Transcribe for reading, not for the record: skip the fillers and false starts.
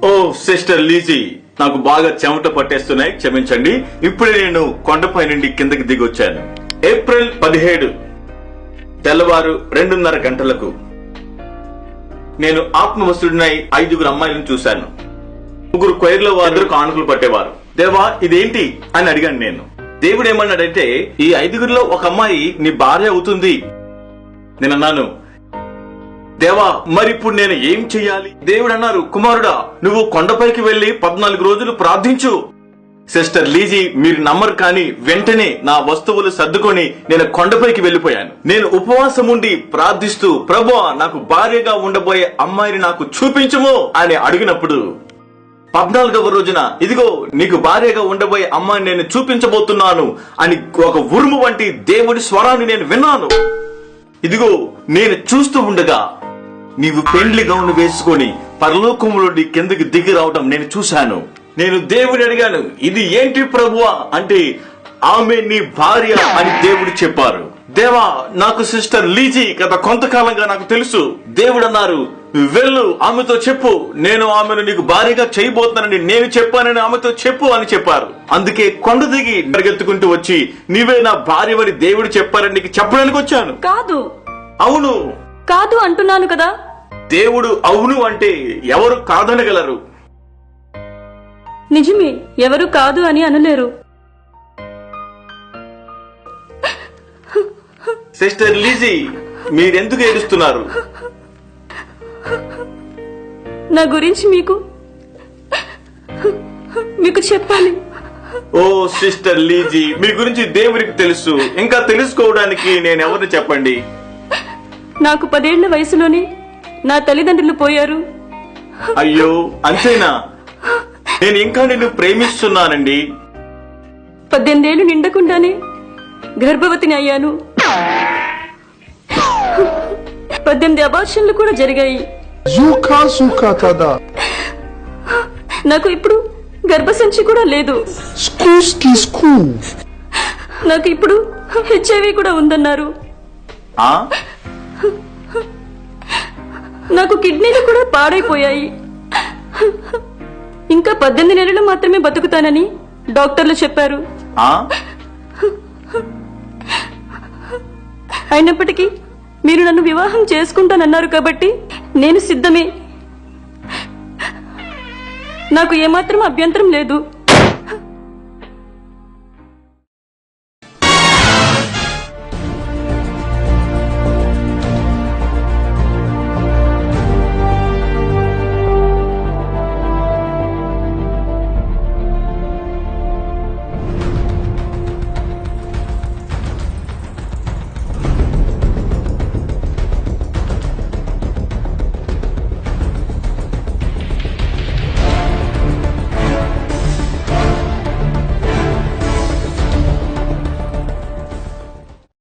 ఓ sister Lizzie, నాకు బాగా చెమట పట్టేస్తున్నాయి, క్షమించండి. ఇప్పుడే నేను కొండపై నుండి కిందకి దిగి వచ్చాను. ఏప్రిల్ 17 తెల్లవారు 2:30 గంటలకు నేను ఆత్మవస్తుడినై 5 అమ్మాయిలను చూశాను. 3 కొయిర్లో వారు కానుకలు పట్టేవారు. దేవా, ఇదేంటి అని అడిగాను నేను. దేవుడు ఏమన్నాడంటే, ఈ 5 ఒక అమ్మాయి నీ భార్య అవుతుంది. నేను అన్నాను, దేవా, మరిప్పుడు నేను ఏం చెయ్యాలి? దేవుడు అన్నారు, కుమారుడా, నువ్వు కొండపైకి వెళ్లి 14 రోజులు ప్రార్థించు. సిస్టర్ లీజీ, మీరు నమ్మరు కానీ వెంటనే నా వస్తువులు సర్దుకొని నేను కొండపైకి వెళ్లిపోయాను. నేను ఉపవాసం ఉండి ప్రార్థిస్తూ, ప్రభువా, నాకు భార్యగా ఉండబోయే అమ్మాయిని నాకు చూపించుము అని అడిగినప్పుడు 14వ రోజున, ఇదిగో నీకు భార్యగా ఉండబోయే అమ్మాయిని నేను చూపించబోతున్నాను అని ఒక ఉరుము వంటి దేవుడి స్వరాన్ని నేను విన్నాను. ఇదిగో నేను చూస్తూ ఉండగా నీవు పెండ్లి గౌను వేసుకొని పరలోకములోని కిందకి దిగి రావడం నేను చూశాను. నేను దేవుని అడిగాను, ఇది ఏంటి ప్రభువా అంటే, ఆమె నీ భార్య అని దేవుడు చెప్పారు. దేవా, నాకు సిస్టర్ లీజీ గత కొంతకాలంగా నాకు తెలుసు. దేవుడు అన్నారు, వెళ్ళు, ఆమెతో చెప్పు, నేను ఆమెను నీకు భార్యగా చేయబోతున్నానని నేను చెప్పానని ఆమెతో చెప్పు అని చెప్పారు. అందుకే కొండ దిగి పరిగెత్తుకుంటూ వచ్చి, నీవే నా భార్యవని దేవుడు చెప్పారని నీకు చెప్పడానికి వచ్చాను. కాదు. అవును. కాదు అంటున్నాను కదా. దేవుడు అవును అంటే ఎవరు కాదనగలరు? నిజమే, ఎవరు కాదు అని అనలేరు. సిస్టర్ లీజీ, మీరెందుకు ఏడుస్తున్నారు? నా గురించి మీకు చెప్పాలి. ఓ సిస్టర్ లీజీ, మీ గురించి దేవుడికి తెలుసు. ఇంకా తెలుసుకోవడానికి నేనెవరిని చెప్పండి? నాకు 10 ఏళ్ల వయసులోనే నా తల్లిదండ్రులు పోయారు. అయ్యో, అంతేనా? నేను ఇంకా నిన్ను ప్రేమిస్తున్నానండి. 18 ఏళ్లు నిండకుండానే గర్భవతిని అయ్యాను. 18 అబార్షన్లు కూడా జరిగాయి. నాకు ఇప్పుడు గర్భసంచి కూడా లేదు. నాకు ఇప్పుడు HIV కూడా ఉందన్నారు. నాకు కిడ్నీలు కూడా పాడైపోయాయి. ఇంకా 18 నెలలు మాత్రమే బతుకుతానని డాక్టర్లు చెప్పారు. అయినప్పటికీ మీరు నన్ను వివాహం చేసుకుంటానన్నారు కాబట్టి నేను సిద్ధమే. నాకు ఏమాత్రం అభ్యంతరం లేదు.